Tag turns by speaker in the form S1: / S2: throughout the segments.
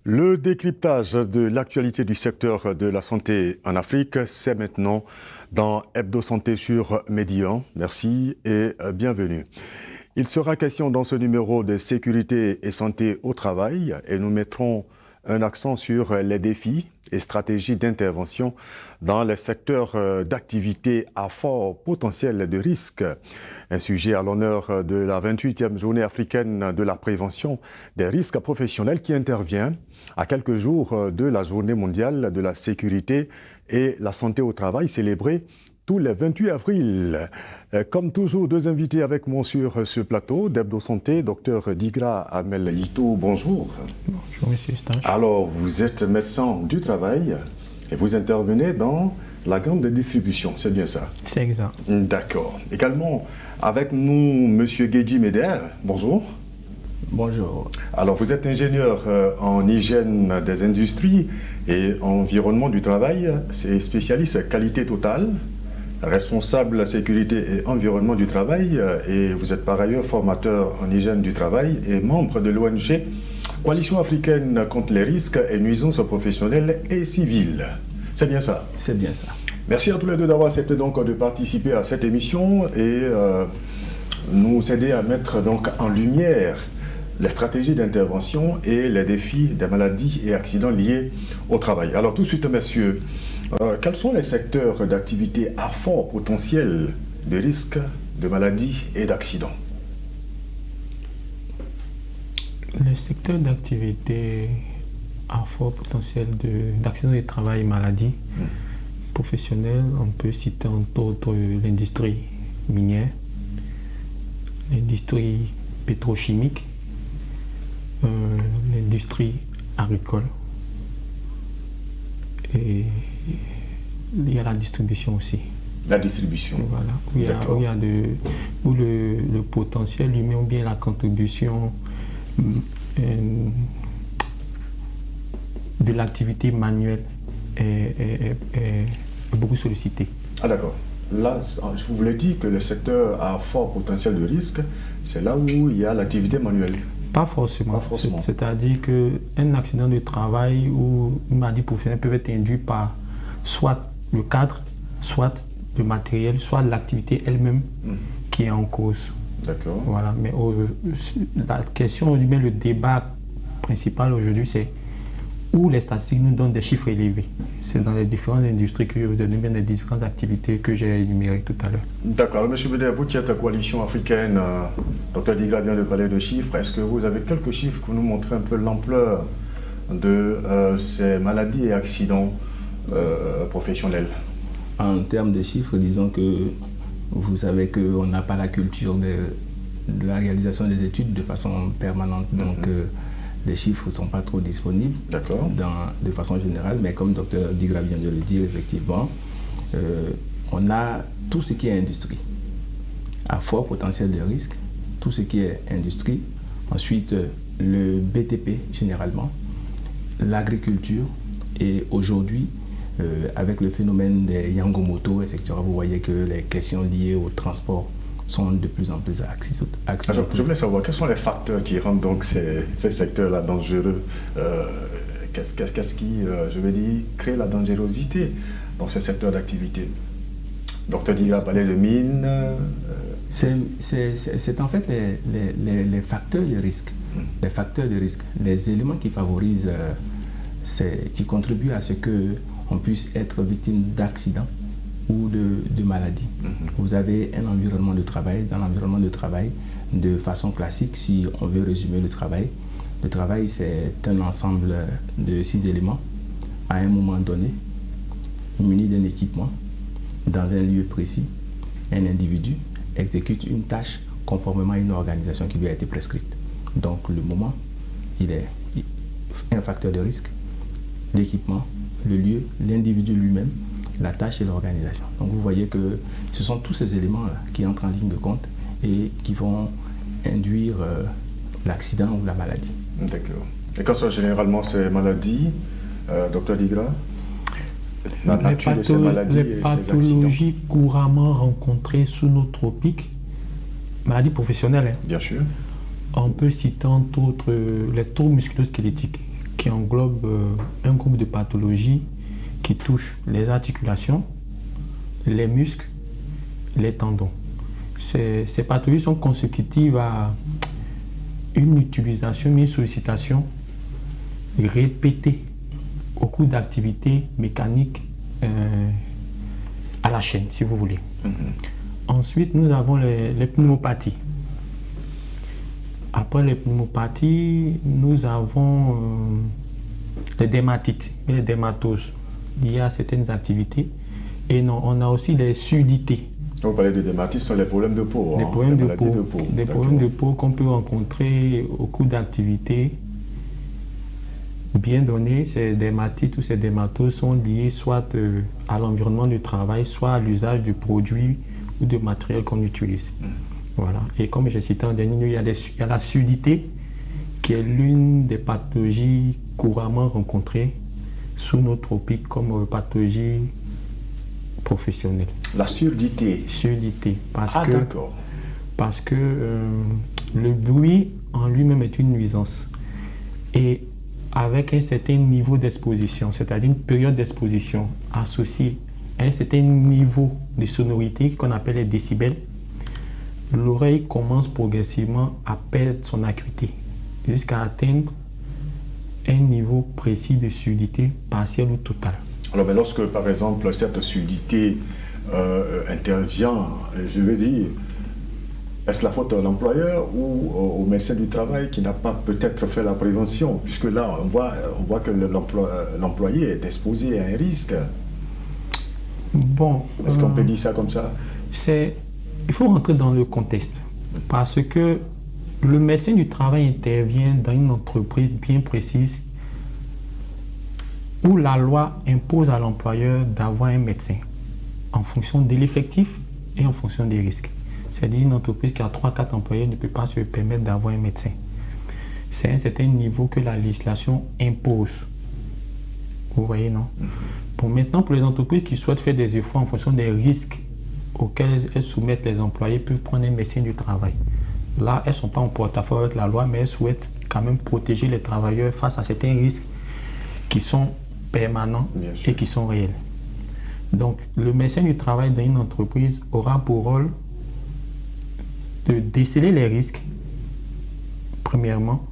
S1: Le décryptage de l'actualité du secteur de la santé en Afrique, c'est maintenant dans Hebdo Santé sur Médian. Merci et bienvenue. Il sera question dans ce numéro de sécurité et santé au travail et nous mettrons un accent sur les défis et stratégies d'intervention dans les secteurs d'activité à fort potentiel de risque. Un sujet à l'honneur de la 28e journée africaine de la prévention des risques professionnels qui intervient à quelques jours de la journée mondiale de la sécurité et la santé au travail célébrée tous les 28 avril. Comme toujours, deux invités avec moi sur ce plateau d'Hebdo Santé, Dr Digra Amel Yito, bonjour.
S2: Bonjour, monsieur Stache.
S1: Alors, vous êtes médecin du travail et vous intervenez dans la grande distribution, c'est bien ça?
S2: C'est exact.
S1: D'accord. Également, avec nous, monsieur Gedji Meder, bonjour.
S3: Bonjour.
S1: Alors, vous êtes ingénieur en hygiène des industries et environnement du travail, c'est spécialiste qualité totale, responsable sécurité et environnement du travail, et vous êtes par ailleurs formateur en hygiène du travail et membre de l'ONG Coalition africaine contre les risques et nuisances professionnelles et civiles. C'est bien ça?
S3: C'est bien ça.
S1: Merci à tous les deux d'avoir accepté donc de participer à cette émission et nous aider à mettre donc en lumière les stratégies d'intervention et les défis des maladies et accidents liés au travail. Alors tout de suite, messieurs, quels sont les secteurs d'activité à fort potentiel de risque de maladies et d'accidents?
S2: Les secteurs d'activité à fort potentiel d'accidents de travail et maladies professionnelles, on peut citer entre autres l'industrie minière, l'industrie pétrochimique, l'industrie agricole et il y a la distribution aussi.
S1: La distribution.
S2: Voilà, où le potentiel humain ou bien la contribution de l'activité manuelle est beaucoup sollicitée.
S1: Ah d'accord. Là, je vous voulais dire que le secteur à fort potentiel de risque, c'est là où il y a l'activité manuelle.
S2: Pas forcément. C'est-à-dire qu'un accident de travail ou une maladie professionnelle peut être induit par soit le cadre, soit le matériel, soit l'activité elle-même qui est en cause.
S1: D'accord.
S2: Voilà. Mais la question, bien le débat principal aujourd'hui, c'est où les statistiques nous donnent des chiffres élevés. C'est dans les différentes industries que je vous donne, bien les différentes activités que j'ai énumérées tout à l'heure.
S1: D'accord. Alors, M. Bédé, vous qui êtes la coalition africaine, Dr Digra vient de parler de chiffres. Est-ce que vous avez quelques chiffres pour nous montrer un peu l'ampleur de ces maladies et accidents professionnels?
S3: En termes de chiffres, disons que vous savez qu'on n'a pas la culture de la réalisation des études de façon permanente. Donc, les chiffres ne sont pas trop disponibles de façon générale, mais comme Dr Digra vient de le dire, effectivement, on a tout ce qui est industrie, à fort potentiel de risque, tout ce qui est industrie, ensuite le BTP généralement, l'agriculture, et aujourd'hui, avec le phénomène des Yangomoto, etc., vous voyez que les questions liées au transport sont de plus en plus accidentées.
S1: Je voulais savoir, quels sont les facteurs qui rendent donc ces secteurs-là dangereux? Qu'est-ce qui, je vais dire, crée la dangerosité dans ces secteurs d'activité? Dr Digra a parlé de mines.
S3: C'est en fait les facteurs de risque. Les facteurs de risque, les éléments qui favorisent, qui contribuent à ce qu'on puisse être victime d'accidents ou de maladies. Vous avez un environnement de travail. Dans l'environnement de travail, de façon classique, si on veut résumer le travail c'est un ensemble de 6 éléments à un moment donné, muni d'un équipement, dans un lieu précis. Un individu exécute une tâche conformément à une organisation qui lui a été prescrite. Donc le moment, il est un facteur de risque, l'équipement, le lieu, l'individu lui-même, la tâche et l'organisation. Donc vous voyez que ce sont tous ces éléments-là qui entrent en ligne de compte et qui vont induire l'accident ou la maladie.
S1: D'accord. Et quand sont généralement ces maladies, Dr Digra? La nature de ces maladies
S2: les pathologies couramment rencontrées sous nos tropiques, maladies professionnelles.
S1: Bien sûr.
S2: On peut citer entre autres les troubles musculo-squelettiques, qui englobe un groupe de pathologies qui touchent les articulations, les muscles, les tendons. Ces pathologies sont consécutives à une utilisation, une sollicitation répétée au cours d'activités mécaniques à la chaîne, si vous voulez. Ensuite, nous avons les pneumopathies. Après les pneumopathies, nous avons les dermatites, les dermatoses liées à certaines activités. Et non, on a aussi les surdité.
S1: Vous parlez de dermatites, ce sont les problèmes de peau.
S2: Des problèmes de peau. Des problèmes de peau qu'on peut rencontrer au cours d'activités bien données. Ces dermatites ou ces dermatoses sont liées soit à l'environnement du travail, soit à l'usage de produits ou de matériel qu'on utilise. Voilà. Et comme j'ai cité en dernier, il y a la surdité qui est l'une des pathologies couramment rencontrées sous nos tropiques comme pathologie professionnelle.
S1: La surdité.
S2: Surdité.
S1: D'accord.
S2: Parce que le bruit en lui-même est une nuisance. Et avec un certain niveau d'exposition, c'est-à-dire une période d'exposition associée à un certain niveau de sonorité qu'on appelle les décibels, l'oreille commence progressivement à perdre son acuité jusqu'à atteindre un niveau précis de surdité partielle ou totale.
S1: Alors, mais lorsque, par exemple, cette surdité intervient, je veux dire, est-ce la faute à l'employeur ou au médecin du travail qui n'a pas peut-être fait la prévention? Puisque là, on voit que l'employé est exposé à un risque.
S2: Bon.
S1: Est-ce qu'on peut dire ça comme ça?
S2: Il faut rentrer dans le contexte. Parce que le médecin du travail intervient dans une entreprise bien précise où la loi impose à l'employeur d'avoir un médecin en fonction de l'effectif et en fonction des risques. C'est-à-dire une entreprise qui a 3-4 employés ne peut pas se permettre d'avoir un médecin. C'est un certain niveau que la législation impose. Vous voyez, non? Bon, maintenant, pour les entreprises qui souhaitent faire des efforts en fonction des risques auxquels elles soumettent les employés, peuvent prendre un médecin du travail. Là, elles ne sont pas en porte-à-faux avec la loi, mais elles souhaitent quand même protéger les travailleurs face à certains risques qui sont permanents et qui sont réels. Donc, le médecin du travail dans une entreprise aura pour rôle de déceler les risques, premièrement,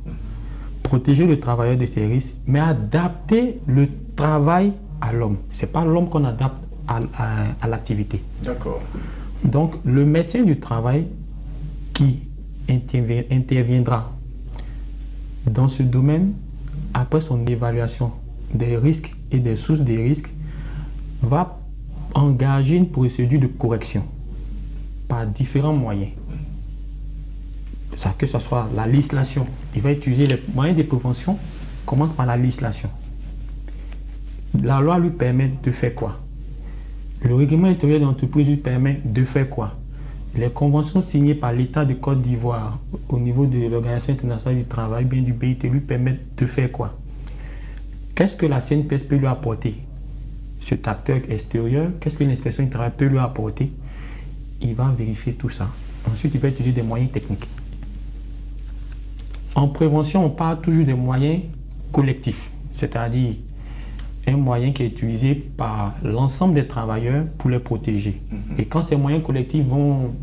S2: protéger le travailleur de ces risques, mais adapter le travail à l'homme. Ce n'est pas l'homme qu'on adapte à l'activité.
S1: D'accord.
S2: Donc, le médecin du travail qui interviendra dans ce domaine, après son évaluation des risques et des sources des risques, va engager une procédure de correction par différents moyens. Que ce soit la législation, il va utiliser les moyens de prévention, commence par la législation. La loi lui permet de faire quoi? Le règlement intérieur de l'entreprise lui permet de faire quoi? Les conventions signées par l'État de Côte d'Ivoire au niveau de l'Organisation internationale du travail, bien du BIT, lui permettent de faire quoi? Qu'est-ce que la CNPS peut lui apporter? Cet acteur extérieur, qu'est-ce que l'inspection du travail peut lui apporter? Il va vérifier tout ça. Ensuite, il va utiliser des moyens techniques. En prévention, on parle toujours des moyens collectifs, c'est-à-dire un moyen qui est utilisé par l'ensemble des travailleurs pour les protéger. Et quand ces moyens collectifs vont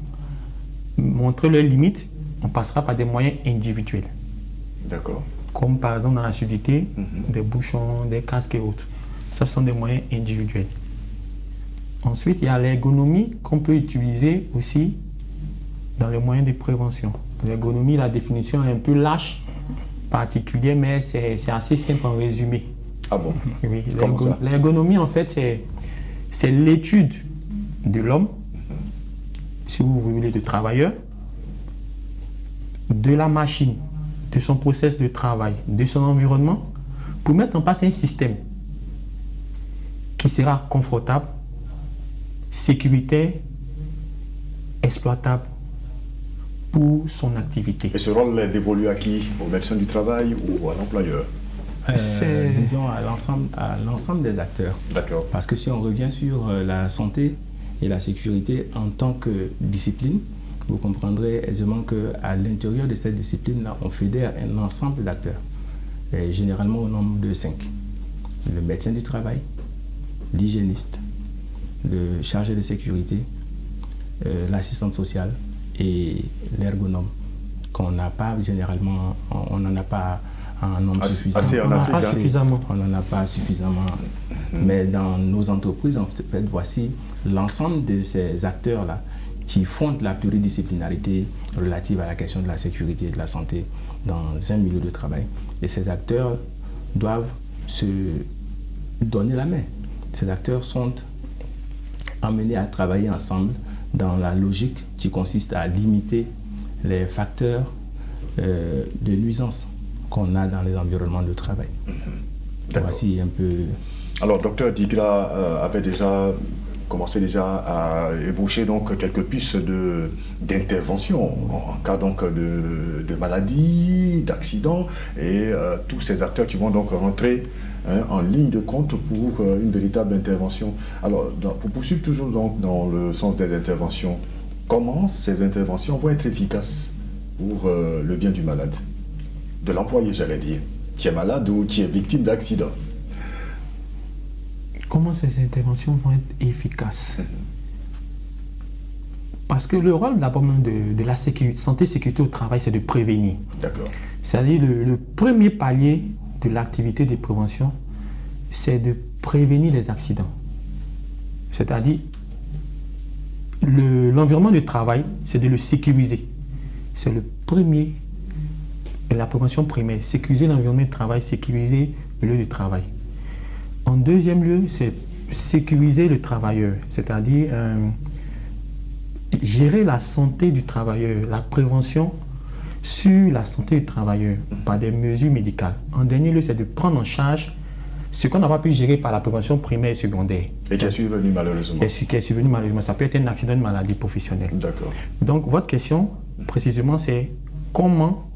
S2: montrer leurs limites, on passera par des moyens individuels.
S1: D'accord.
S2: Comme par exemple dans la surdité, des bouchons, des casques et autres. Ça, ce sont des moyens individuels. Ensuite, il y a l'ergonomie qu'on peut utiliser aussi dans les moyens de prévention. L'ergonomie, la définition est un peu lâche, particulière, mais c'est assez simple en résumé.
S1: Ah bon?
S2: Oui,
S1: comment ça?
S2: L'ergonomie, en fait, c'est l'étude de l'homme, si vous voulez, de travailleur, de la machine, de son process de travail, de son environnement, pour mettre en place un système qui sera confortable, sécuritaire, exploitable pour son activité.
S1: Et ce rôle est dévolu à qui? Au médecin du travail ou à l'employeur?
S3: Disons à l'ensemble des acteurs.
S1: D'accord.
S3: Parce que si on revient sur la santé et la sécurité en tant que discipline, vous comprendrez aisément qu'à l'intérieur de cette discipline-là, on fédère un ensemble d'acteurs. généralement au nombre de 5. Le médecin du travail, l'hygiéniste, le chargé de sécurité, l'assistante sociale et l'ergonome, qu'on n'a pas généralement, on n'en a pas un nombre suffisant. On n'en a pas suffisamment. Mais dans nos entreprises, en fait, voici l'ensemble de ces acteurs-là qui fondent la pluridisciplinarité relative à la question de la sécurité et de la santé dans un milieu de travail. Et ces acteurs doivent se donner la main. Ces acteurs sont amenés à travailler ensemble dans la logique qui consiste à limiter les facteurs de nuisance qu'on a dans les environnements de travail. Voici un peu...
S1: Alors, docteur Digra avait commencé à ébaucher donc quelques pistes d'intervention en cas donc de maladie, d'accident, et tous ces acteurs qui vont donc rentrer en ligne de compte pour une véritable intervention. Alors, pour poursuivre toujours donc dans le sens des interventions, comment ces interventions vont être efficaces pour le bien du malade, de l'employé, j'allais dire, qui est malade ou qui est victime d'accident?
S2: Comment ces interventions vont être efficaces? Parce que le rôle d'abord même de la santé et sécurité au travail, c'est de prévenir.
S1: D'accord.
S2: C'est-à-dire le premier palier de l'activité de prévention, c'est de prévenir les accidents. C'est-à-dire l'environnement de travail, c'est de le sécuriser. C'est le premier, la prévention primaire, sécuriser l'environnement de travail, sécuriser le lieu de travail. En deuxième lieu, c'est sécuriser le travailleur, c'est-à-dire gérer la santé du travailleur, la prévention sur la santé du travailleur par des mesures médicales. En dernier lieu, c'est de prendre en charge ce qu'on n'a pas pu gérer par la prévention primaire et secondaire.
S1: Et qui est survenu malheureusement.
S2: Qui est survenu malheureusement. Ça peut être un accident de maladie professionnelle.
S1: D'accord.
S2: Donc, votre question, précisément, c'est comment...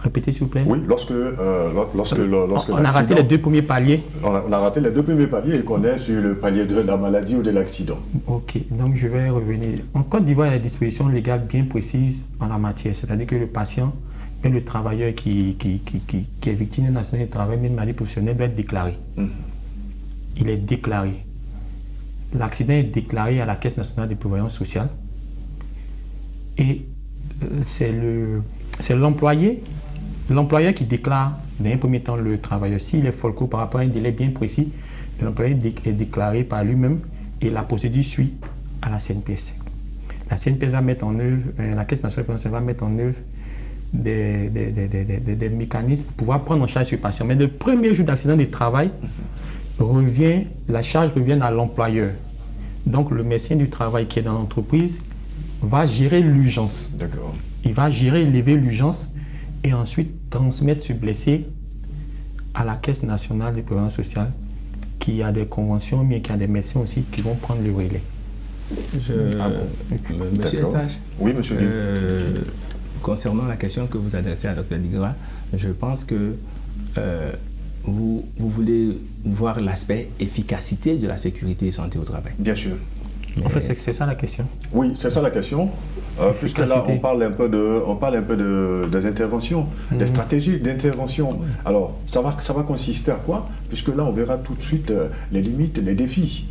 S2: Répétez s'il vous plaît.
S1: Oui, lorsque
S2: on a raté les deux premiers paliers.
S1: On a raté les deux premiers paliers et qu'on est sur le palier de la maladie ou de l'accident. Ok,
S2: donc je vais revenir. En Côte d'Ivoire, il y a des dispositions légales bien précises en la matière. C'est-à-dire que le patient, même le travailleur qui est victime d'un accident de travail, même une maladie professionnelle, doit être déclaré. Il est déclaré. L'accident est déclaré à la Caisse nationale de prévoyance sociale. Et c'est l'employeur qui déclare dans un premier temps le travailleur. S'il est folco par rapport à un délai bien précis, l'employeur est déclaré par lui-même et la procédure suit à la CNPS. La CNPS va mettre en œuvre, la Caisse nationale de prévoyance va mettre en œuvre des mécanismes pour pouvoir prendre en charge ce patient. Mais le premier jour d'accident de travail, la charge revient à l'employeur. Donc le médecin du travail qui est dans l'entreprise va gérer l'urgence.
S1: D'accord.
S2: Il va élever l'urgence et ensuite transmettre ce blessé à la Caisse nationale de prévoyance sociale qui a des conventions, mais qui a des médecins aussi qui vont prendre le relais.
S3: Monsieur Estache,
S1: oui, monsieur.
S3: Concernant la question que vous adressez à Dr Digra, je pense que vous voulez voir l'aspect efficacité de la sécurité et santé au travail.
S1: Bien sûr.
S2: Mais en fait, c'est ça la question.
S1: Oui, c'est ça la question. Puisque là, on parle un peu des interventions, des stratégies d'intervention. Alors, ça va consister à quoi? Puisque là, on verra tout de suite les limites, les défis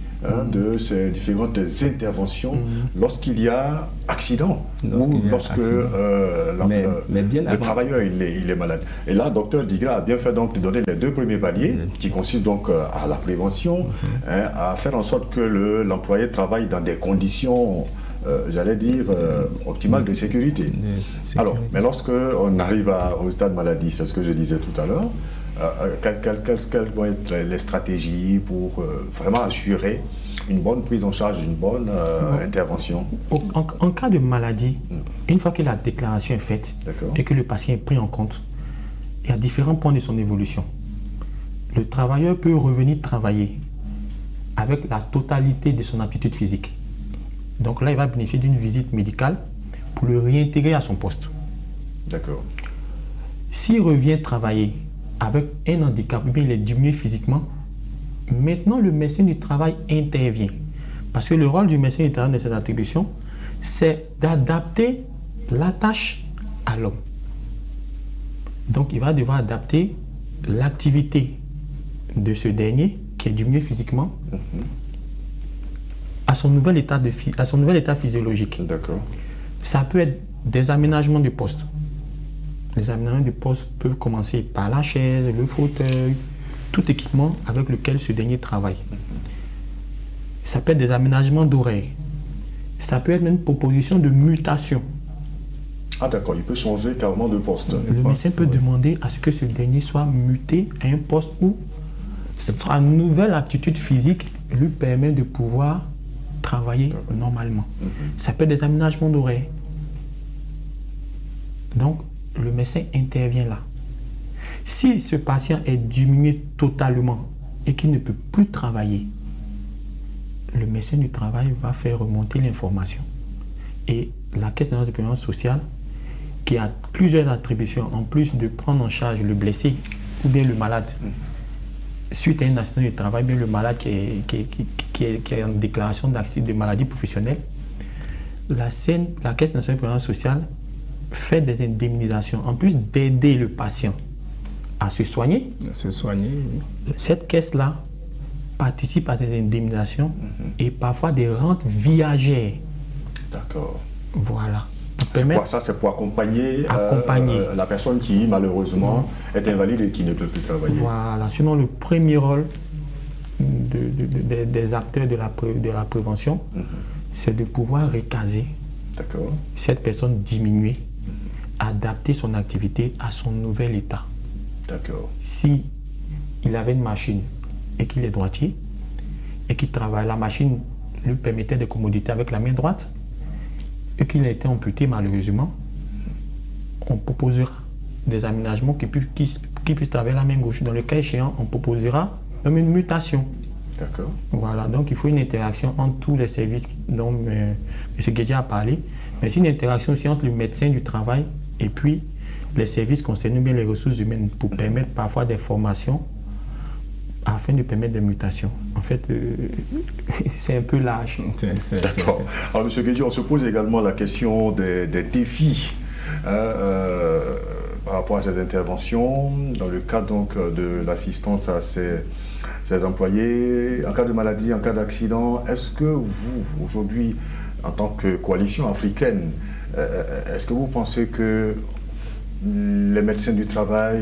S1: de ces différentes interventions lorsqu'il y a accident ou lorsque le travailleur il est malade. Et là, docteur Digra a bien fait donc de donner les deux premiers paliers qui consistent donc à la prévention, à faire en sorte que l'employé travaille dans des conditions j'allais dire optimales de sécurité. Alors, mais lorsque on arrive au stade maladie, c'est ce que je disais tout à l'heure, quelles vont être les stratégies pour vraiment assurer une bonne prise en charge, une bonne intervention?
S2: En cas de maladie, une fois que la déclaration est faite et que le patient est pris en compte, il y a différents points de son évolution. Le travailleur peut revenir travailler avec la totalité de son aptitude physique. Donc là, il va bénéficier d'une visite médicale pour le réintégrer à son poste.
S1: D'accord.
S2: S'il revient travailler avec un handicap, ou bien il est diminué physiquement, maintenant le médecin du travail intervient. Parce que le rôle du médecin du travail dans cette attribution, c'est d'adapter la tâche à l'homme. Donc il va devoir adapter l'activité de ce dernier, qui est diminué physiquement, à son nouvel état physiologique.
S1: D'accord.
S2: Ça peut être des aménagements de poste. Les aménagements de poste peuvent commencer par la chaise, le fauteuil, tout équipement avec lequel ce dernier travaille. Ça peut être des aménagements d'horaire. Ça peut être une proposition de mutation.
S1: Ah d'accord, il peut changer carrément de poste.
S2: Le médecin peut demander à ce que ce dernier soit muté à un poste où sa nouvelle aptitude physique lui permet de pouvoir travailler normalement. Ça peut être des aménagements d'horaire. Donc, le médecin intervient là. Si ce patient est diminué totalement et qu'il ne peut plus travailler, le médecin du travail va faire remonter l'information. Et la Caisse nationale de prévoyance sociale, qui a plusieurs attributions, en plus de prendre en charge le blessé ou bien le malade, suite à un accident du travail, bien le malade qui est en déclaration d'accident de maladie professionnelle, la Caisse nationale de prévoyance sociale fait des indemnisations, en plus d'aider le patient à se soigner.
S3: Oui.
S2: Cette caisse-là participe à ces indemnisations et parfois des rentes viagères.
S1: D'accord.
S2: Voilà.
S1: C'est pour accompagner la personne qui malheureusement est invalide et qui ne peut plus travailler.
S2: Voilà. Sinon, le premier rôle des acteurs de la prévention, c'est de pouvoir recaser cette personne diminuée, adapter son activité à son nouvel état.
S1: D'accord.
S2: Si il avait une machine et qu'il est droitier et qu'il travaille, la machine lui permettait des commodités avec la main droite et qu'il a été amputé malheureusement, on proposera des aménagements qui puissent travailler la main gauche. Dans le cas échéant, on proposera même une mutation.
S1: D'accord.
S2: Voilà, donc il faut une interaction entre tous les services dont M. Guédia a parlé, mais c'est une interaction aussi entre le médecin du travail et puis les services concernés, bien les ressources humaines, pour permettre parfois des formations afin de permettre des mutations. En fait, c'est un peu large.
S1: D'accord. Alors, M. Guédia, on se pose également la question des défis par rapport à ces interventions, dans le cadre donc, de l'assistance à ces employés, en cas de maladie, en cas d'accident. Est-ce que vous, aujourd'hui, en tant que coalition africaine, est-ce que vous pensez que les médecins du travail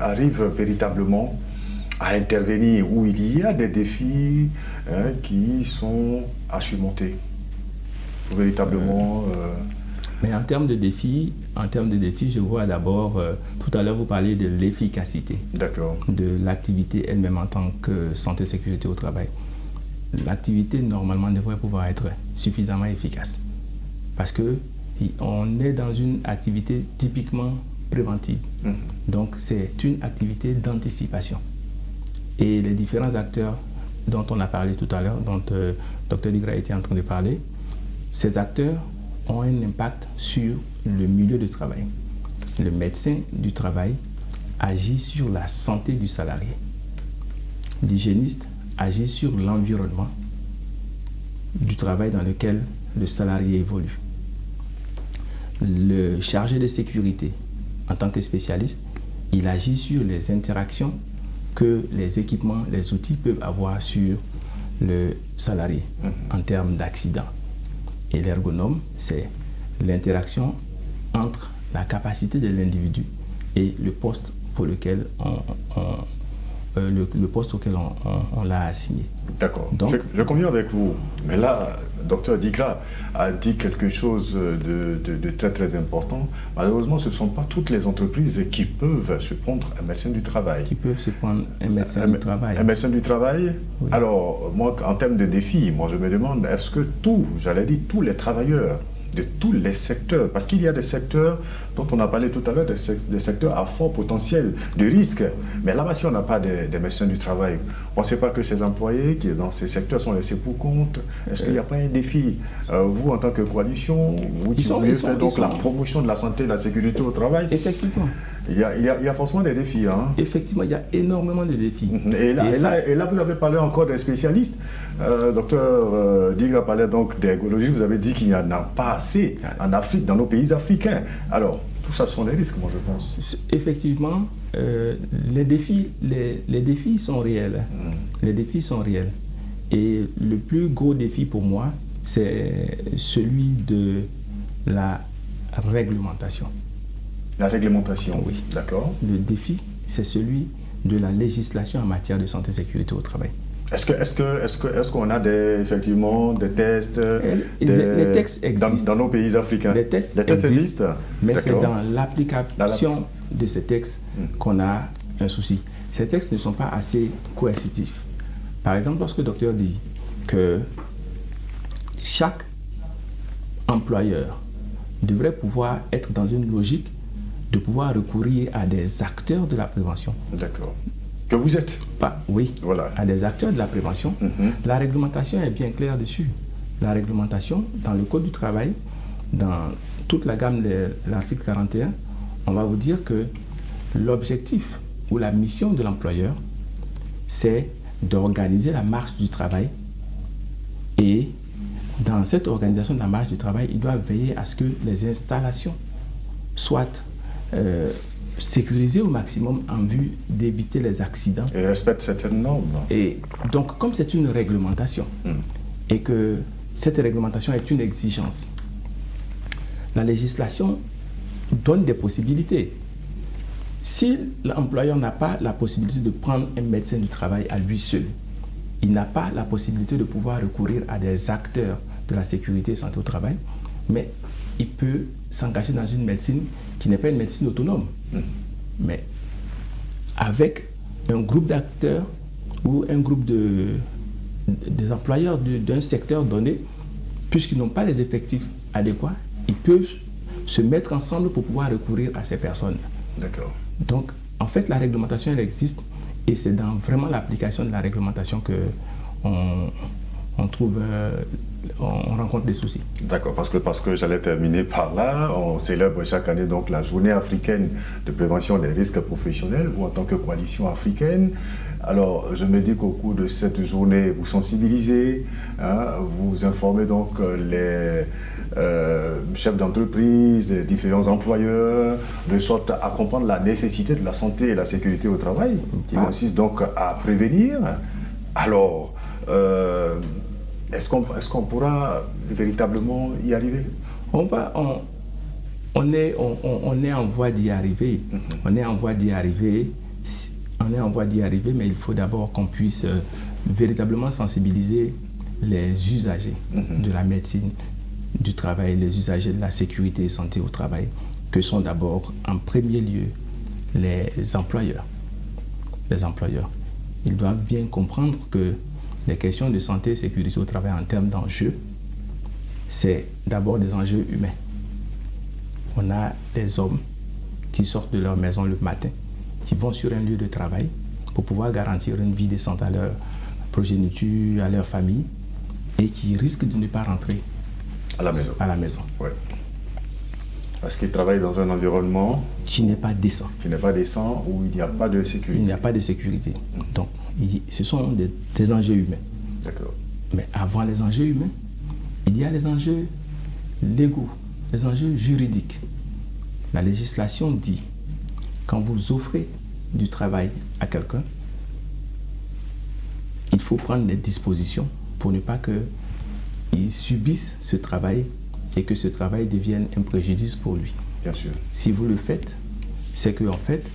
S1: arrivent véritablement à intervenir où il y a des défis qui sont à surmonter pour véritablement...
S3: Mais en termes de défis, je vois d'abord, tout à l'heure vous parliez de l'efficacité de l'activité elle-même en tant que santé et sécurité au travail. L'activité normalement devrait pouvoir être suffisamment efficace parce que on est dans une activité typiquement préventive. Donc c'est une activité d'anticipation. Et les différents acteurs dont on a parlé tout à l'heure, dont Dr Digra était en train de parler, ces acteurs ont un impact sur le milieu de travail. Le médecin du travail agit sur la santé du salarié. L'hygiéniste agit sur l'environnement du travail dans lequel le salarié évolue. Le chargé de sécurité, en tant que spécialiste, il agit sur les interactions que les équipements, les outils peuvent avoir sur le salarié en termes d'accident. Et l'ergonome, c'est l'interaction entre la capacité de l'individu et le poste pour lequel le poste auquel on l'a assigné.
S1: D'accord. Je conviens avec vous. Mais là, Dr Digra a dit quelque chose de très très important. Malheureusement, ce ne sont pas toutes les entreprises qui peuvent se prendre un médecin du travail.
S3: Qui peuvent se prendre un médecin du travail.
S1: Un médecin du travail. Oui. Alors, moi, en termes de défis, moi je me demande, est-ce que tous les travailleurs de tous les secteurs, parce qu'il y a des secteurs dont on a parlé tout à l'heure, des secteurs à fort potentiel de risque. Mais là-bas, si on n'a pas des médecins du travail, on ne sait pas que ces employés qui dans ces secteurs sont laissés pour compte. Est-ce qu'il n'y a pas un défi, vous en tant que coalition, vous qui voulez faire donc la promotion de la santé et de la sécurité au travail?
S3: Effectivement.
S1: Il y a forcément des défis.
S3: Effectivement, il y a énormément de défis.
S1: Et là, vous avez parlé encore des spécialistes. Docteur Digra parlait donc d'ergologie. Vous avez dit qu'il n'y en a pas assez en Afrique, dans nos pays africains. Alors, Tout ça sont des risques, moi je pense.
S3: Effectivement, les défis sont réels. Les défis sont réels. Et le plus gros défi pour moi, c'est celui de la réglementation.
S1: La réglementation,
S3: oui.
S1: D'accord.
S3: Le défi, c'est celui de la législation en matière de santé et sécurité au travail.
S1: Est-ce qu'on a effectivement des tests
S3: les textes existent.
S1: Dans nos pays africains?
S3: Les tests existent, mais c'est dans l'application de ces textes qu'on a un souci. Ces textes ne sont pas assez coercitifs. Par exemple, lorsque le docteur dit que chaque employeur devrait pouvoir être dans une logique de pouvoir recourir à des acteurs de la prévention.
S1: D'accord. Que vous êtes?
S3: Oui,
S1: voilà.
S3: À des acteurs de la prévention. La réglementation est bien claire dessus. La réglementation, dans le Code du travail, dans toute la gamme de l'article 41, on va vous dire que l'objectif ou la mission de l'employeur, c'est d'organiser la marche du travail. Et dans cette organisation de la marche du travail, il doit veiller à ce que les installations soient sécurisées au maximum en vue d'éviter les accidents.
S1: Et respectent certaines normes.
S3: Et donc, comme c'est une réglementation, et que cette réglementation est une exigence, la législation donne des possibilités. Si l'employeur n'a pas la possibilité de prendre un médecin du travail à lui seul, il n'a pas la possibilité de pouvoir recourir à des acteurs de la sécurité et santé au travail, mais il peut s'engager dans une médecine qui n'est pas une médecine autonome, mais avec un groupe d'acteurs ou un groupe des employeurs d'un secteur donné, puisqu'ils n'ont pas les effectifs adéquats, ils peuvent se mettre ensemble pour pouvoir recourir à ces personnes.
S1: D'accord.
S3: Donc, en fait, la réglementation, elle existe, et c'est dans vraiment l'application de la réglementation qu'on rencontre des soucis.
S1: D'accord, parce que j'allais terminer par là. On célèbre chaque année donc la journée africaine de prévention des risques professionnels, vous en tant que coalition africaine. Alors, je me dis qu'au cours de cette journée, vous sensibilisez, vous informez donc les chefs d'entreprise, les différents employeurs, de sorte à comprendre la nécessité de la santé et la sécurité au travail, qui consiste donc à prévenir. Alors, est-ce qu'on pourra véritablement y arriver?
S3: On est en voie d'y arriver. On est en voie d'y arriver. On est en voie d'y arriver, mais il faut d'abord qu'on puisse véritablement sensibiliser les usagers de la médecine du travail, les usagers de la sécurité et santé au travail, que sont d'abord en premier lieu les employeurs. Les employeurs. Ils doivent bien comprendre que les questions de santé et sécurité au travail en termes d'enjeux, c'est d'abord des enjeux humains. On a des hommes qui sortent de leur maison le matin, qui vont sur un lieu de travail pour pouvoir garantir une vie décente à leur progéniture, à leur famille, et qui risquent de ne pas rentrer
S1: à la maison. Ouais. Parce qu'ils travaillent dans un environnement
S3: qui n'est pas décent.
S1: Qui n'est pas décent, où il n'y a pas de sécurité.
S3: Il n'y a pas de sécurité. Donc, ce sont des enjeux humains.
S1: D'accord.
S3: Mais avant les enjeux humains, il y a les enjeux légaux, les enjeux juridiques. La législation dit, quand vous offrez du travail à quelqu'un, il faut prendre des dispositions pour ne pas qu'il subisse ce travail et que ce travail devienne un préjudice pour lui.
S1: Bien sûr.
S3: Si vous le faites, c'est que en fait,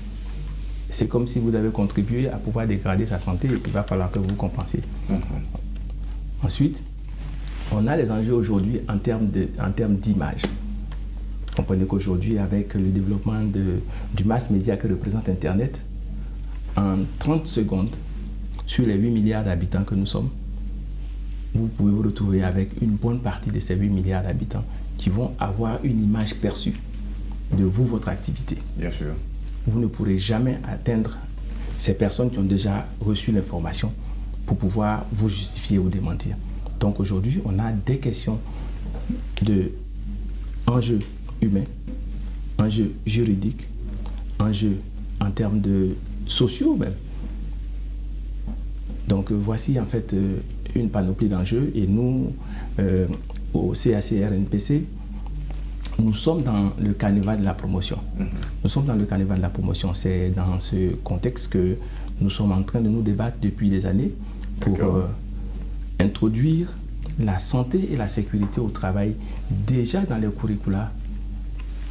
S3: c'est comme si vous avez contribué à pouvoir dégrader sa santé et il va falloir que vous compensiez. Ensuite, on a les enjeux aujourd'hui en termes d'image. Comprenez qu'aujourd'hui, avec le développement du mass média que représente Internet, en 30 secondes, sur les 8 milliards d'habitants que nous sommes, vous pouvez vous retrouver avec une bonne partie de ces 8 milliards d'habitants qui vont avoir une image perçue de vous, votre activité.
S1: Bien sûr.
S3: Vous ne pourrez jamais atteindre ces personnes qui ont déjà reçu l'information pour pouvoir vous justifier ou démentir. Donc aujourd'hui, on a des questions d'enjeux humains, enjeux juridiques, enjeux en termes de sociaux même. Donc voici en fait une panoplie d'enjeux et nous, au CACRNPC, nous sommes dans le carnaval de la promotion. Nous sommes dans le carnaval de la promotion. C'est dans ce contexte que nous sommes en train de nous débattre depuis des années pour introduire la santé et la sécurité au travail déjà dans les curricula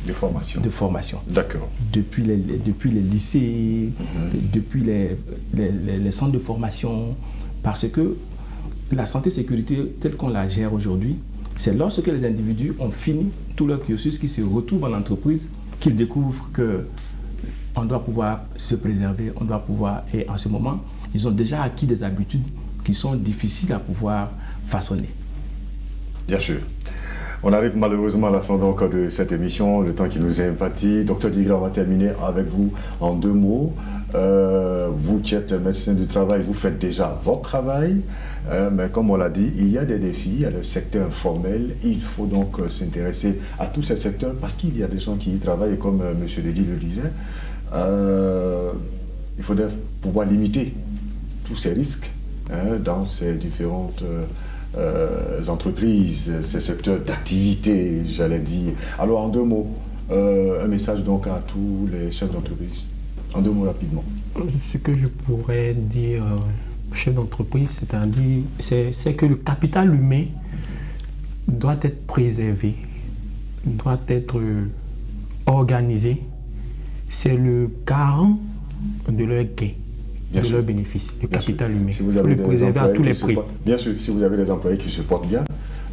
S1: de formation. D'accord.
S3: Depuis les lycées, depuis les centres de formation, parce que la santé et sécurité telle qu'on la gère aujourd'hui, c'est lorsque les individus ont fini tout leur cursus, qu'ils se retrouvent en entreprise, qu'ils découvrent qu'on doit pouvoir se préserver, on doit pouvoir, et en ce moment, ils ont déjà acquis des habitudes qui sont difficiles à pouvoir façonner.
S1: Bien sûr. On arrive malheureusement à la fin donc de cette émission, le temps qui nous est imparti. Docteur Digra, on va terminer avec vous en 2 mots. Vous qui êtes médecin du travail, vous faites déjà votre travail, mais comme on l'a dit, il y a des défis, il y a le secteur informel. Il faut donc s'intéresser à tous ces secteurs parce qu'il y a des gens qui y travaillent, et comme M. Ledy le disait, il faudrait pouvoir limiter tous ces risques dans ces différentes entreprises, ces secteurs d'activité, j'allais dire. Alors en 2 mots, un message donc à tous les chefs d'entreprise. En 2 mots rapidement.
S2: Ce que je pourrais dire aux chefs d'entreprise, c'est que le capital humain doit être préservé, doit être organisé. C'est le garant de leur gain. De leurs bénéfices, le capital humain.
S1: Si vous avez
S2: il faut le préserver à tous les prix.
S1: Bien sûr, si vous avez des employés qui se portent bien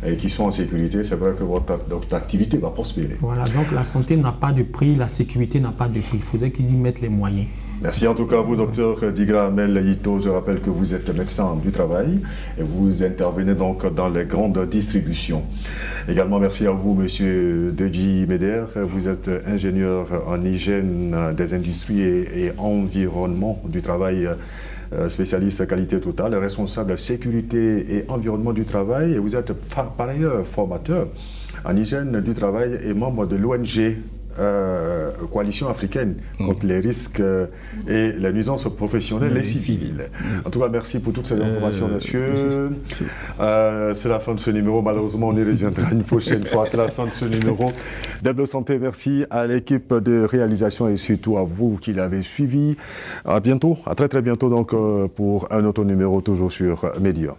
S1: et qui sont en sécurité, c'est vrai que votre activité va prospérer.
S2: Voilà, donc la santé n'a pas de prix, la sécurité n'a pas de prix. Il faudrait qu'ils y mettent les moyens.
S1: Merci en tout cas à vous, docteur Digra Amel Yito. Je rappelle que vous êtes médecin du travail et vous intervenez donc dans les grandes distributions. Également, merci à vous, monsieur Deji Meder. Vous êtes ingénieur en hygiène des industries et environnement du travail, spécialiste qualité totale, responsable sécurité et environnement du travail. Et vous êtes par ailleurs formateur en hygiène du travail et membre de l'ONG coalition africaine contre les risques et les nuisances professionnelles et civiles. En tout cas, merci pour toutes ces informations, monsieur. C'est la fin de ce numéro. Malheureusement, on y reviendra une prochaine fois. C'est la fin de ce numéro d'Hebdo Santé. Merci à l'équipe de réalisation et surtout à vous qui l'avez suivi. À bientôt, à très très bientôt donc pour un autre numéro toujours sur Média.